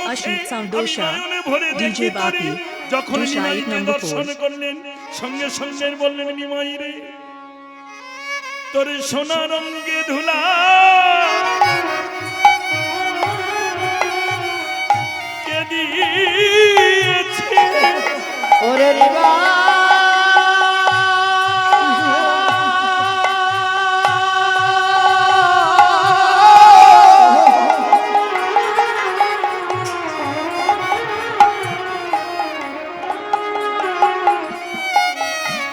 Ashit Sound Dosha, DJ Bapi, যখন Dosha 8 নিমাইকে number দর্শন 4. করলেন সঙ্গে সঙ্গে বললেন নিমাই রে তোর সোনা রঙে ধুলা কে দিয়েছে ওরে রিবা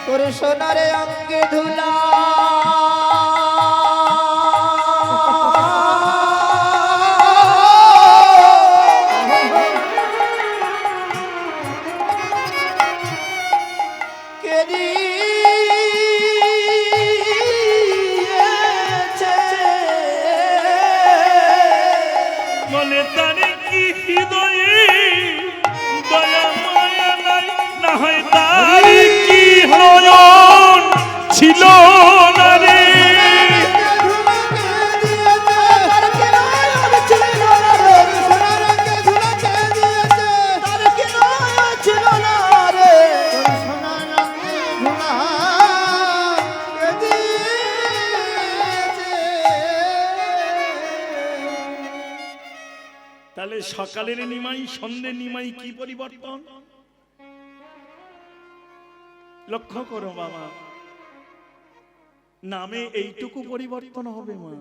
তোরে সোনারে অঙ্গে ধুলা কে দিয়েছে বলে তার কি হৃদয়ে দয়া মায়া নাই না হয় তার কি নয়ন ছিল না রে তাহলে সকালের নিমাই সন্ধ্যে নিমাই কি পরিবর্তন লক্ষ্য করো বাবা নামে এইটুকু পরিবর্তন হবে মা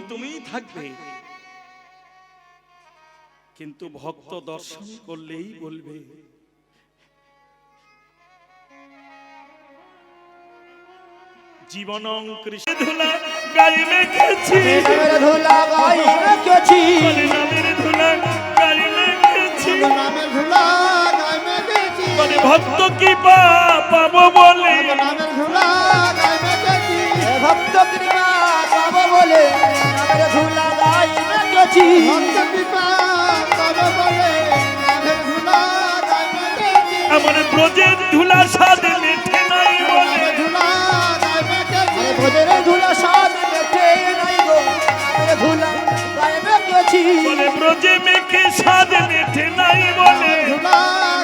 তুমি থাকবে কিন্তু ভক্ত দর্শন করলেই বলবে জীবনং কৃষ্ণ ধুলা গায়ে মেখেছি ধুলা গাই মেখেছি বলে নামের ধুলা গায়ে মেখেছি নামের ধুলা গাই মেখেছি বলে ভক্ত কি পাবো বলে নামের ধুলা গাই মেখেছি ভক্ত কৃপা পাবো বলে নামের ধুলা গাই মেখেছি ভক্ত কৃপা পাবো বলে নামের ধুলা গাই মেখেছি আমার ব্রজের ধুলা স্বাদ মেঠে নাই বলে ধুলা গাই মেখেছি ভোজের ধুলা স্বাদ মেঠে নাই গো নামের ধুলা গাই মেখেছি বলে ব্রজে মেখে স্বাদ মেঠে নাই বলে ধুলা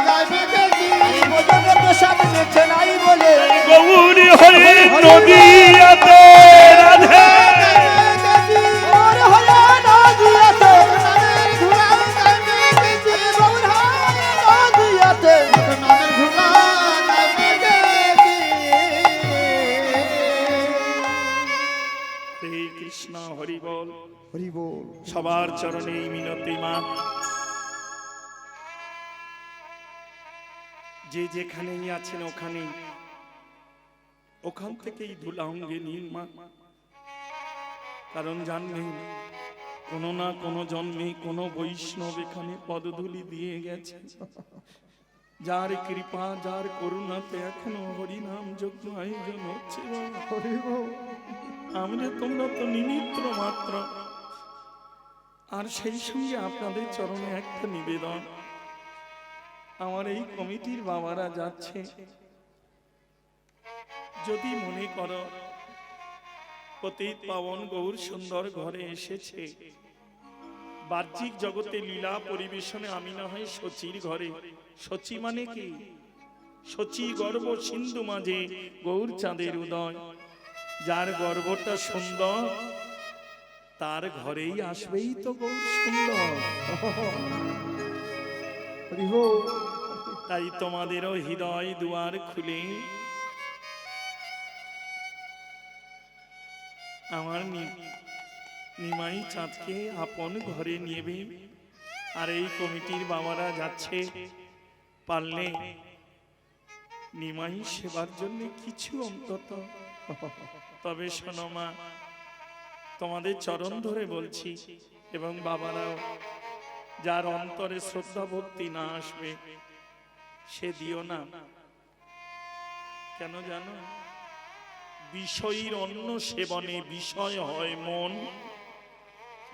গাই মেখেছি ভোজের স্বাদ মেঠে নাই বলে গৌরী হরে নদীয়াতে রাধে হরে কৃষ্ণ হরি বল সবার চরণে এই মিনতি মা যে যেখানেই আছেন ওখান থেকেই ধুলা অঙ্গে নিন মা কারণ জানবেন কোনো না কোনো জন্মে কোনো বৈষ্ণব এখানে পদধূলি দিয়ে গেছে যার কৃপা যার করুণাতে এখনো হরিনাম যজ্ঞ আয়োজন হচ্ছে আমরা তোমরা তো নিমিত্র মাত্র আর সেই সঙ্গে আপনাদের চরণে একটা নিবেদন আমার এই কমিটির বাবারা যাচ্ছে যদি মনে করো পতিত পাবন গৌর সুন্দর ঘরে এসেছে বাহ্যিক জগতে লীলা পরিবেশনে আমি না হয় সচির ঘরে সচি মানে কি সচি গর্ব সিন্ধু মাঝে গৌর চাঁদের উদয় যার গর্বটা সুন্দর তার ঘরেই আসবেই তো গৌর সুন্দর তাই তোমাদেরও হৃদয় দুয়ার খুলে আমার নিমাই চাঁদকে আপন ঘরে নেবে আর এই কমিটির বাবারা যাচ্ছে পারলে নিমাই সেবার জন্য কিছু অন্তত তবে শোনো মা তোমাদের চরণ ধরে বলছি এবং বাবারাও যার অন্তরে শ্রদ্ধা ভক্তি না আসবে সে দিও না কেন জানো বিষয়ীর অন্য সেবনে বিষয় হয় মন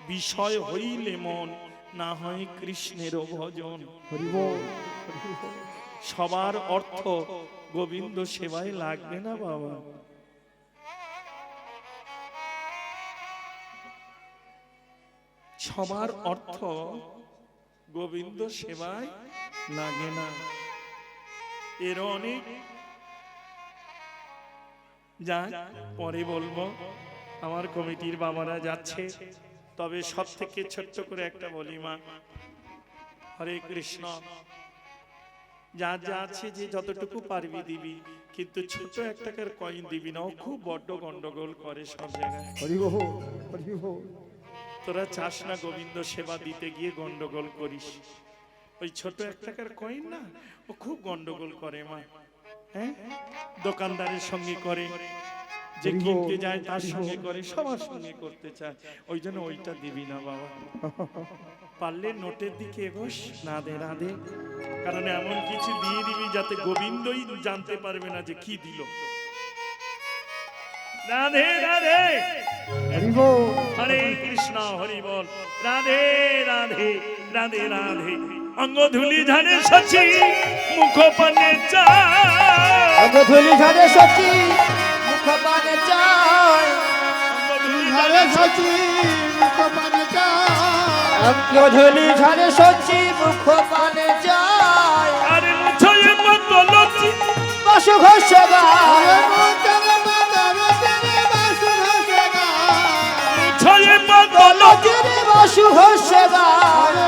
বিষয় হইলে মন না হয় কৃষ্ণের ভজন সবার অর্থ গোবিন্দ সেবায় লাগবে না বাবা সবার অর্থ গোবিন্দ সেবায় লাগে না। এর অনেক যা পরে বলবো, আমার কমিটির বাবারা যাচ্ছে। তবে সব থেকে ছোট্ট করে একটা বলি মা, হরে কৃষ্ণ, যা যা আছে যে যতটুকু পারবি দিবি, কিন্তু ছোট 1 টাকার কয়েন দিবি না, ও খুব বড্ড গন্ডগোল করে সব জায়গায়। তোরা চাস না গোবিন্দ সেবা দিতে গিয়ে গন্ডগোল করিস। ওই ছোট 1 টাকার কয়েন না, ও খুব গন্ডগোল করে মা। হ্যাঁ, দোকানদারের সঙ্গে করে, যে কিনতে যায় তার সঙ্গে করে, সবার সঙ্গে করতে চায়। ওই জন্য ওইটা দিবি না বাবা। পারলে নোটের দিকে এগোস, না দে না দে, কারণ এমন কিছু দিয়ে দিবি যাতে গোবিন্দই জানতে পারবে না যে কি দিল। রাধে রাধে, হরে কৃষ্ণ, হরি বল, রাধে রাধে, রাধে রাধে। অঙ্গধুলি ঝাড়ে সচি, মুখ পানে চায়, অঙ্গধুলি ঝাড়ে সচি, মুখ পানে চায়, ঝাড়ে সচি, মুখ পানে চায়, অঙ্গধুলি ঝাড়ে সচি, মুখ পানে চায়। আরে মুছয় মত লচি, বাসু ঘোষে গায়, মুছয় মত লচি, বাসু ঘোষে গায়।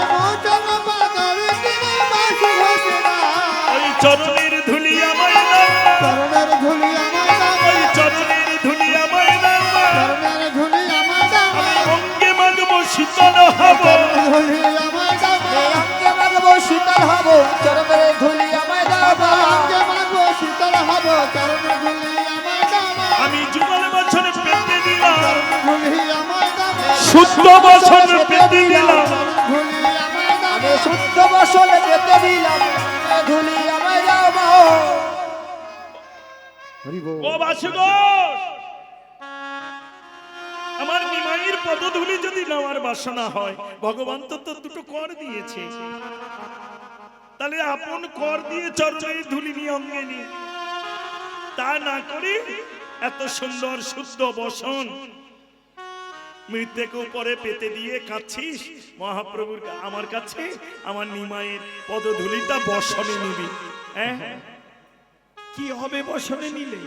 ওই চরণের ধুলি আমায় দাও, চরণের ধুলি আমায় দাও, ওই চরণের ধুলি আমায় দাও, চরণের ধুলি আমায় দাও, অঙ্গে মাগবো শীতল হব, ধুলি আমায় দাও, অঙ্গে মাগবো শীতল হব, চরণের ধুলি আমায় দাও, অঙ্গে মাগবো শীতল হব, চরণের ধুলি আমায় দাও। আমি যুগল বছর পেতে দিলাম, ধুলি আমায় দাও, শুদ্ধ বছর পেতে দিলাম, ধুলি আমায় দাও, আমি শুদ্ধ বছর পেতে দিলাম, ধুলি আমায় দাও। ও বাসুগোস, আমার নিমাইয়ের পদধূলি যদি নেওয়ার বাসনা হয়, ভগবান তো দুটো কর দিয়েছে, তাহলে আপন কর দিয়ে চরণের ধুলি নিয়ে অঙ্গে নিয়ে, তা না করে এত সুন্দর শুদ্ধ বসন মৃত্যুকে উপরে পেতে দিয়ে কাচ্ছিস মহাপ্রভুর আমার কাছে। আমার নিমাইয়ের পদধূলিটা বসনে নিবি। হ্যাঁ, কি হবে বসনে নিলে?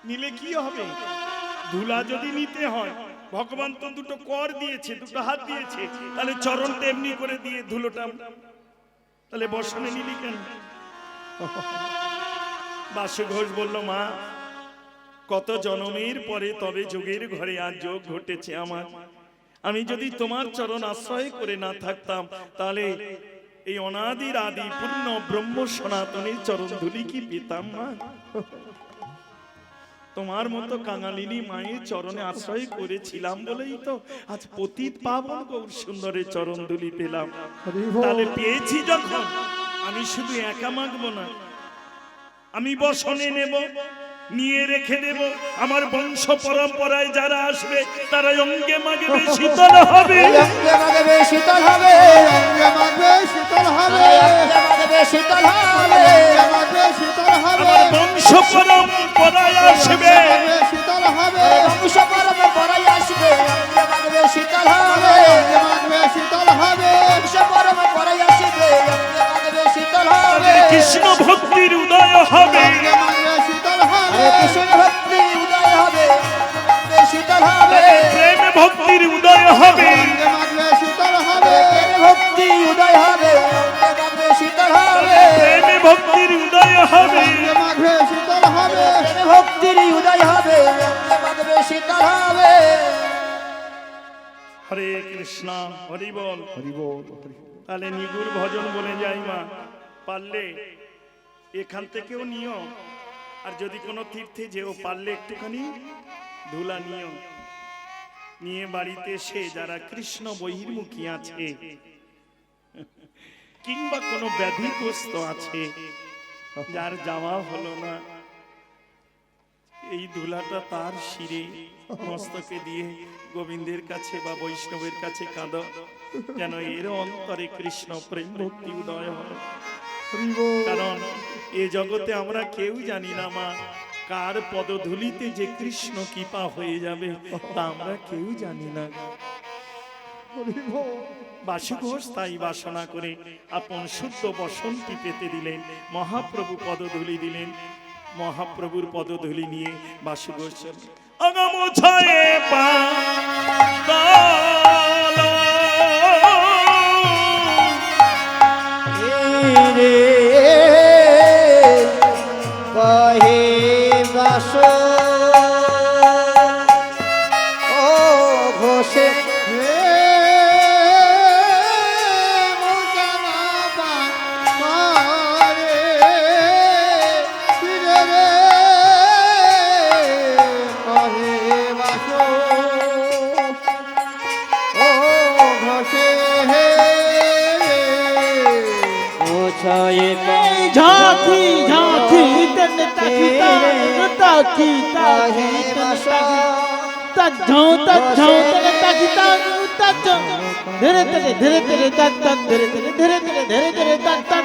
নিলে কি হবে? ধুলা যদি নিতে হয়, ভগবান তো দুটো কর দিয়েছে, দুটো হাত দিয়েছে, তাহলে চরণটা এমনি করে দিয়ে ধুলোটা, তাহলে বসনে নিলি কেন? বাসু ঘোষ বলল, মা, কত জনমের পরে তবে যোগের ঘরে আজ যোগ ঘটেছে আমার। আমি যদি তোমার চরণ আশ্রয় করে না থাকতাম, তাহলে এই অনাদির আদি পূর্ণ ব্রহ্ম সনাতনের চরণ ধুলি কি পেতাম মা? তোমার মতো কাঙালিনী মায়ের চরণে আশ্রয় করেছিলাম বলেই তো আজ পতিত পাবন গৌর সুন্দরের চরণ ধুলি পেলাম। তাহলে পেয়েছি যখন, আমি শুধু একা মাগবো না, আমি বসনে নেব, নিয়ে রেখে দেব। আমার বংশ পরম্পরায় যারা আসবে তারা অঙ্গে মাগবে, শীতল হবে, অঙ্গে মাগবে শীতল হবে, অঙ্গে মাগবে শীতল হবে, অঙ্গে মাগবে শীতল হবে, অঙ্গে মাগবে শীতল হবে। আমার বংশ পরম্পরায় আসবে, শীতল হবে, বংশ পরম্পরায় আসবে, অঙ্গে মাগবে শীতল হবে, অঙ্গে মাগবে শীতল হবে, বংশ পরম্পরায় আসবে, অঙ্গে মাগবে শীতল হবে। কৃষ্ণ ভক্তির উদয় হবে, অঙ্গে মাগবে শীতল হবে, কৃষ্ণ ভক্তি উদয় হবে, অঙ্গে শীতল হবে, প্রেম ভক্তির উদয় হবে, অঙ্গে মাগবে শীতল হবে, প্রেম ভক্তি উদয় হবে, অঙ্গে মাগবে শীতল হবে, প্রেম ভক্তির উদয় হবে, অঙ্গে মাগবে শীতল হবে, প্রেম ভক্তির উদয় হবে, অঙ্গে মাগবে শীতল হবে। হরে কৃষ্ণ, হরি বল, হরি বল। তাহলে নিগুর ভজন বলে যাই মা, পারলে এখান থেকেও নিও, আর যদি কোনো তীর্থে যেও পারলে একটুখানি ধুলা নিও, নিয়ে বাড়িতে এসে যারা কৃষ্ণ বহির্মুখী আছে কিংবা কোনো ব্যাধিগ্রস্ত আছে, যার যাওয়া হলো না, এই ধুলাটা তার শিরে মস্তকে দিয়ে গোবিন্দের কাছে বা বৈষ্ণবের কাছে কাঁদো, যেন এর অন্তরে কৃষ্ণ প্রেম ভক্তি উদয় হয়। কারণ এ জগতে আমরা কেউ জানি না মা, কার পদধূলিতে যে কৃষ্ণ কৃপা হয়ে যাবে তা আমরা কেউ জানি না। বাসু ঘোষ তাই বাসনা করে আপন শুদ্ধ বসন্তি পেতে দিলেন, মহাপ্রভু পদধূলি দিলেন। মহাপ্রভুর পদধূলি নিয়ে বাসু ঘোষ অগম ছয়ে রে কহে বাস ও ঘোষে झांकी झांकी तन तकिता ताकी ताकी तज्जो तज्जो तन तकिता तज्जो धीरे धीरे धीरे धीरे तत तत धीरे धीरे धीरे धीरे धीरे धीरे तत तत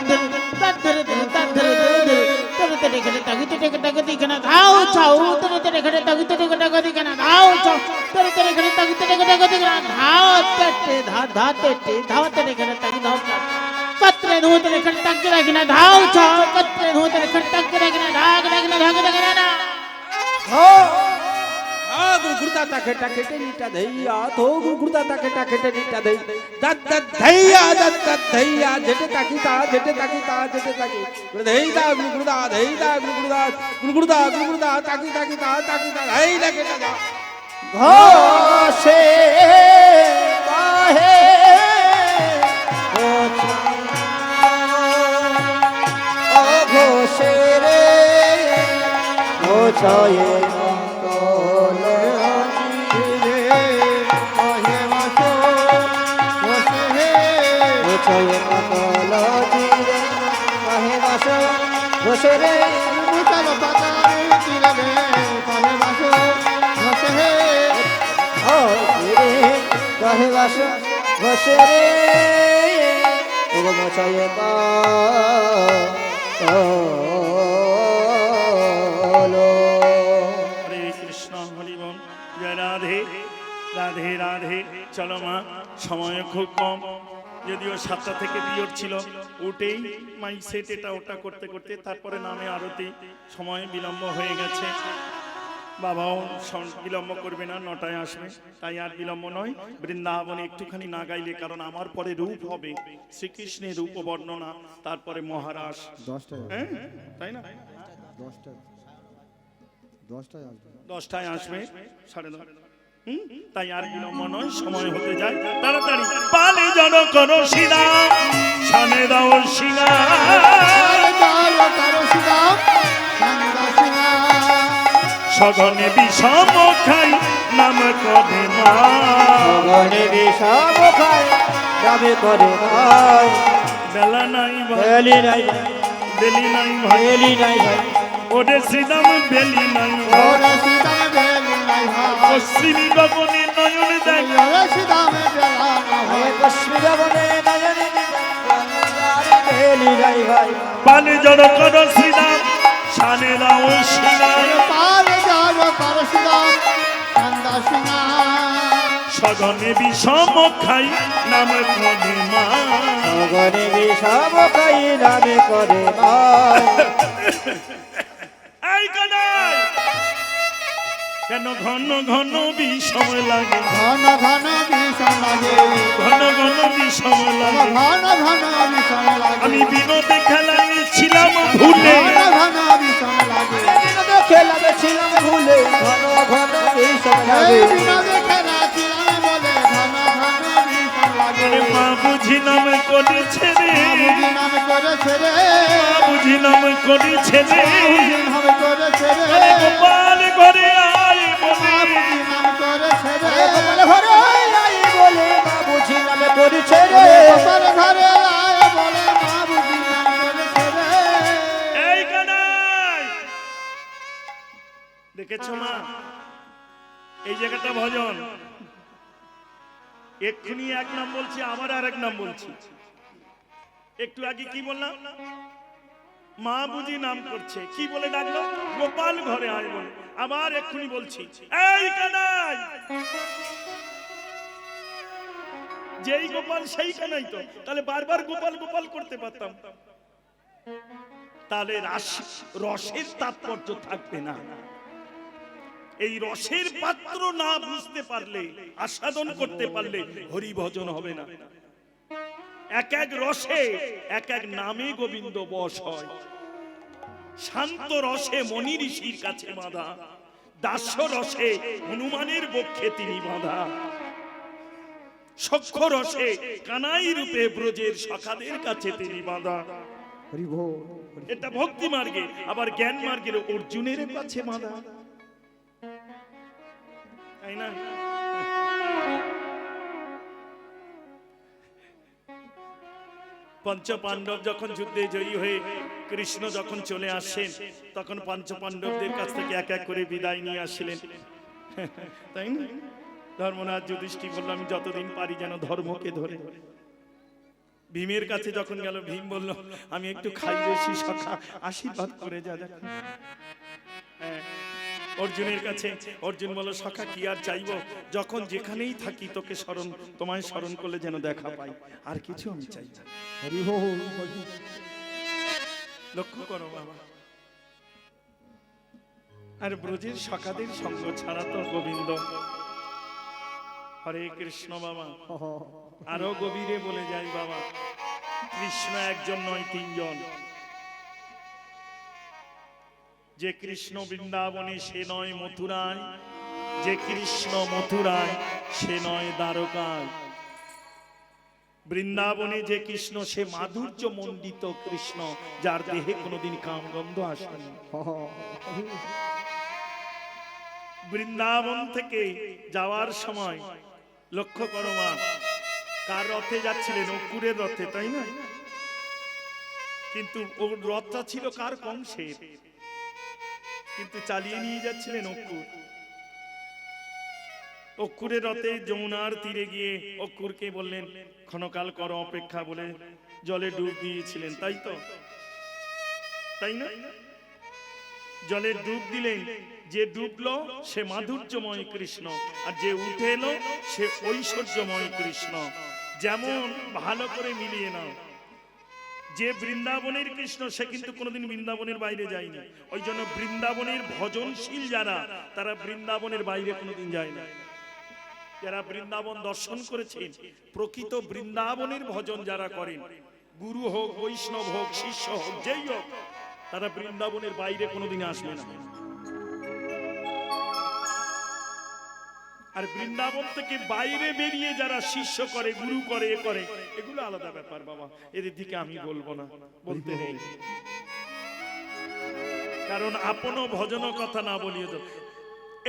तत धीरे धीरे तत धीरे धीरे धीरे तेरे तेरे तगी तेरे तगी दिखना आओ चाओ तेरे तेरे खड़े तगी तेरे तगी दिखना आओ चाओ तेरे तेरे खड़े तगी तेरे तगी दिखना आओ तटे धा धा तेटे धाव तेरे खड़े तगी धाव कत्रे नूतन खट्टक रखना धाव चाओ कत्रे नूतन खट्टक रखना धाग रखना धाग रखना हो गुरुकुरता ताके टाके नीटा धैया तो गुरुकुरता ताके टाके नीटा धै दत दत धैया जेटे ताकी ता जेटे ताकी ता जेटे ताकी धैदा गुरुकुरता ताकी ताकी ता ताकी ता धै लगे ता घोषे काहे ओ घोषे रे घोषाये ঘোষে রে মুতাল পাতারে তীরে কহে বাসো ঘোষে রে ও রে কহে বাসো ঘোষে রে ও মোছায়ে কা ওলো হরে কৃষ্ণ হরি বল। জয় রাধে রাধে রাধে। চলো মা, সময় খুব কম, যদিও 7টা থেকে পিরিয়ড ছিল, উঠেই মাইক সেট এটা ওটা করতে করতে তারপরে নামে আরতি, সময় বিলম্ব হয়ে গেছে। বাবাও বিলম্ব করবে না, 9টায় আসবে, তাই আর বিলম্ব নয়। বৃন্দাবনে একটুখানি না গাইলে, কারণ আমার পরে রূপ হবে শ্রীকৃষ্ণের রূপ বর্ণনা, তারপরে মহারাস। 10টায় হ্যাঁ তাই না, 10টায় আসবে, 10:30। তাই আর বিলম্ব নয়, সময় হতে যায় তাড়াতাড়ি। পালে জন করো শিলা সানে দাও শিলা সগনে বিষম খাই নাম করে মা সগনে বিষম খাই নামে করে ভাই বেলা নাই ভাই বেলি নাই বেলি নাই ভাই বেলি নাই ভাই ওরে শ্রীরাম বেলি নাই ওরে সীতাম বেলি নাই ভাই পশ্চিম গগনে নয়ন দেখ ওরে সীতাম বেলা না ভাই পশ্চিম গগনে নয়ন বেলি নাই ভাই পালে জন করো শ্রীরাম সানে দাও শিলা পালে জন করো শ্রীরাম সান্দা সিনা সগনে বিষম খাই নাম করে মা সগনে বিষম খাই নামে করে ভাই এই কানাই কেন ঘন ঘন বিষম লাগে ঘন ঘন বিষম লাগে ঘন ঘন বিষম লাগে ঘন ঘন বিষম লাগে আমি বিনোদে খেলায় ছিলাম ভুলে ঘন ঘন বিষম লাগে বিনোদে খেলাতে ছিলাম ভুলে ঘন ঘন বিষম লাগে বিনোদে খেলা ছিলাম বলে ঘন ঘন বিষম লাগে মা বুঝি নাম করেছে রে বুঝি নাম করেছে রে মা বুঝি নাম করেছে রে বুঝি নাম করেছে রে গোপাল ঘরে আয় বলে বুঝি নাম করেছে রে গোপাল ঘরে আয় বলে মা বুঝি নাম করেছে রে গোপাল ঘরে আয় বলে মা বুঝি নাম করেছে রে এই কানাই দেখেছো মা, এই জায়গাটা ভজন এক্ষুনি এক নাম বলছি, আবার আর এক নাম বলছি। একটু আগে কি বললাম, মা বুঝি নাম করছে, কি বলে ডাকলো, গোপাল ঘরে আয় বলে। আবার এক্ষুনি বলছি, এই কানাই যেই গোপাল সেই কানাই তো, তাহলে বারবার গোপাল গোপাল করতে পারতাম, তাহলে রসের তাৎপর্য থাকবে না। এই রসের পাত্র না বুঝতে পারলে, আস্বাদন করতে পারলে হরি ভজন হবে না। এক এক রসে এক এক নামে গোবিন্দ বশ হয়। শান্ত রসে মনি ঋষির কাছে বাঁধা, দাস্য রসে হনুমানের বক্ষে তিনি বাঁধা, সখ্য রসে কানাই রূপে ব্রজের সখাদের কাছে তিনি বাঁধা। এটা ভক্তি মার্গে। আবার জ্ঞান মার্গের অর্জুনের কাছে বাঁধা, তাই না? পঞ্চ পাণ্ডব যখন যুদ্ধে জয়ী হয়ে কৃষ্ণ যখন চলে আসেন, তখন পঞ্চ পাণ্ডবদের কাছ থেকে এক এক করে বিদায় নিয়ে আসলেন, তাই না? ধর্মরাজ যুধিষ্ঠির বলল, আমি যতদিন পারি যেন ধর্মকে ধরে। ভীমের কাছে যখন গেল, ভীম বলল, আমি একটু খাই বেশি সখা, আশীর্বাদ করে যা। অর্জুনের কাছে অর্জুন বলল, সখা কি আর চাইবো, যখন যেখানেই থাকি তোকে তোমায় স্মরণ করলে যেন দেখা পাই, আর কিছু আমি চাই না। লক্ষ্য করো বাবা, আর ব্রজের সখাদের সঙ্গ ছাড়া তো গোবিন্দ। হরে কৃষ্ণ বাবা, আরো গভীরে বলে যাই বাবা, কৃষ্ণ একজন নয়, তিনজন। যে কৃষ্ণ বৃন্দাবনে সে নয় মথুরায়, যে কৃষ্ণ মথুরায় সে নয় দ্বারকায়। বৃন্দাবনে যে কৃষ্ণ সে মাধুর্য মণ্ডিত কৃষ্ণ, যার দেহে কোনোদিন কামগন্ধ আসেনি। বৃন্দাবন থেকে যাওয়ার সময় লক্ষ্য করো মা, কার রথে যাচ্ছিলেন? অক্কুরের রথে, তাই না? কিন্তু ওর রথটা ছিল কার? কংসের। কিন্তু চালিয়ে নিয়ে যাচ্ছিলেন অক্কুর। অক্কুরের রথে যমুনার তীরে গিয়ে অক্কুরকে বললেন, ক্ষণকাল করো অপেক্ষা বলে জলে ডুব দিয়েছিলেন, তাই তো? তাই না? জলে ডুব দিলেন, যে ডুবলো সে মাধুর্যময় কৃষ্ণ, আর যে উঠে এলো সে ঐশ্বর্যময় কৃষ্ণ। যেমন ভালো করে মিলিয়ে নাও, যে বৃন্দাবনের কৃষ্ণ সে কিন্তু কোনোদিন বৃন্দাবনের বাইরে যায়নি। ওই জন্য বৃন্দাবনের ভজনশীল যারা, তারা বৃন্দাবনের বাইরে কোনোদিন যায় না। যারা বৃন্দাবন দর্শন করেছেন, প্রকৃত বৃন্দাবনের ভজন যারা করেন, গুরু হোক, বৈষ্ণব হোক, শিষ্য হোক, যেই হোক, তারা বৃন্দাবনের বাইরে কোনোদিন আসবে না। আর বৃন্দাবন থেকে বাইরে বেরিয়ে যারা শিষ্য করে, গুরু করে, এ করে, এগুলো আলাদা ব্যাপার বাবা, এদের দিকে আমি বলবো না, বলতে নেই। কারণ আপনো ভজন কথা না বলিয়ে তো।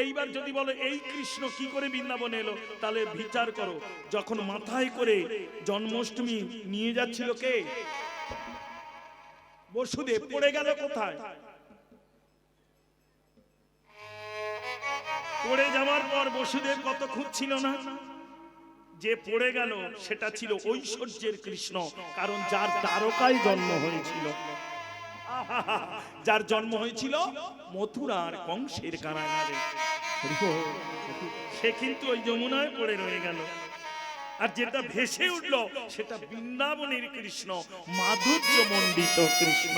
এইবার যদি বলো এই কৃষ্ণ কি করে বৃন্দাবনে এলো, তাহলে বিচার করো, যখন মাথায় করে জন্মাষ্টমী নিয়ে যাচ্ছিল কে? বসুদেব। পড়ে গেল কোথায়? পড়ে যাওয়ার পর বসুদেব কত খুঁজছিল না, যে পড়ে গেল সেটা ছিল ঐশ্বর্যের কৃষ্ণ। কারণ যার দ্বারকায় জন্ম হয়েছিল, যার জন্ম হয়েছিল মথুরার কংসের কারাগারে, সে কিন্তু ওই যমুনায় পড়ে রয়ে গেল। আর যেটা ভেসে উঠল সেটা বৃন্দাবনের কৃষ্ণ, মাধুর্য মণ্ডিত কৃষ্ণ।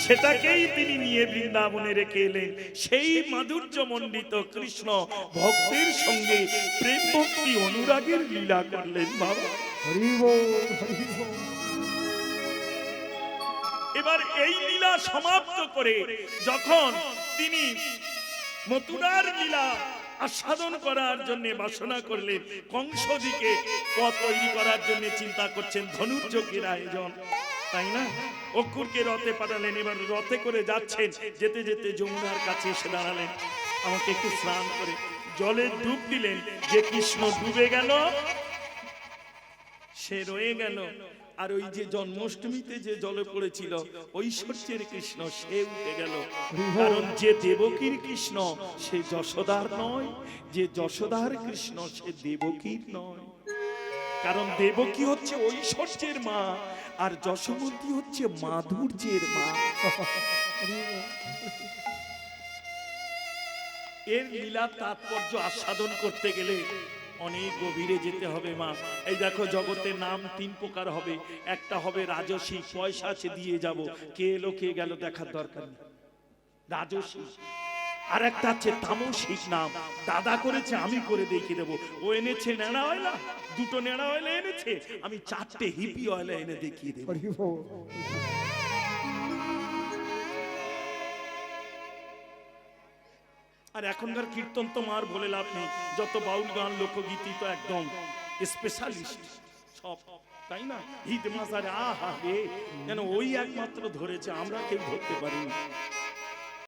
সেটাকেই তিনি নিয়ে বৃন্দাবনে রেখে এলেন। সেই মাধুর্য মণ্ডিত কৃষ্ণ ভক্তের সঙ্গে প্রেম ভক্তি অনুরাগের লীলা করলেন বাবা। এবার এই লীলা সমাপ্ত করে যখন তিনি মথুরার লীলা আস্বাদন করার জন্য বাসনা করলেন, কংসদিকে পথ তৈরি করার জন্য চিন্তা করছেন, ধনুর্যজ্ঞের আয়োজন, তাই না? অক্কুরকে রথে পাঠালেন। এবার রথে করে যাচ্ছেন, যেতে যেতে যমুনার কাছে এসে দাঁড়ালেন, আমাকে একটু স্নান করে জলে ডুব দিলেন। যে কৃষ্ণ ডুবে গেল সে রয়ে গেল, আর ওই যে জন্মাষ্টমীতে যে জলে পড়েছিল ঐশ্বর্যের কৃষ্ণ সে উঠে গেল। কারণ যে দেবকীর কৃষ্ণ সে যশোদার নয়, যে যশোদার কৃষ্ণ সে দেবকীর নয়। কারণ দেবকী হচ্ছে ঐশ্বর্যের মা, আর যশোমতী হচ্ছে মাধুর্যের মা। এর লীলা তাৎপর্য আস্বাদন করতে গেলে অনেক গভীরে যেতে হবে মা। এই দেখো জগতের নাম তিন প্রকার হবে। একটা হবে রাজসিক, পয়সা আছে দিয়ে যাব, কে এলো কে গেল দেখার দরকার নেই, রাজসিক। আর একটা আছে তামসিক নাম, দাদা করেছে আমি করে দেখিয়ে দেবো। ও এনেছে নেড়া অয়লা, দুটো নেড়া অয়লা এনেছে, আমি 4টে হিপি অয়লা এনে দেখিয়ে দেবো। আর এখনকার কীর্তন তো মার বলে লাভ নেই, যত বাউল গান লোকগীতি তো একদম স্পেশালিস্ট সব, তাই না? ঈদ মাজারে আহা রে, যেন ওই একমাত্র ধরেছে, আমরা কেউ ধরতে পারিনি।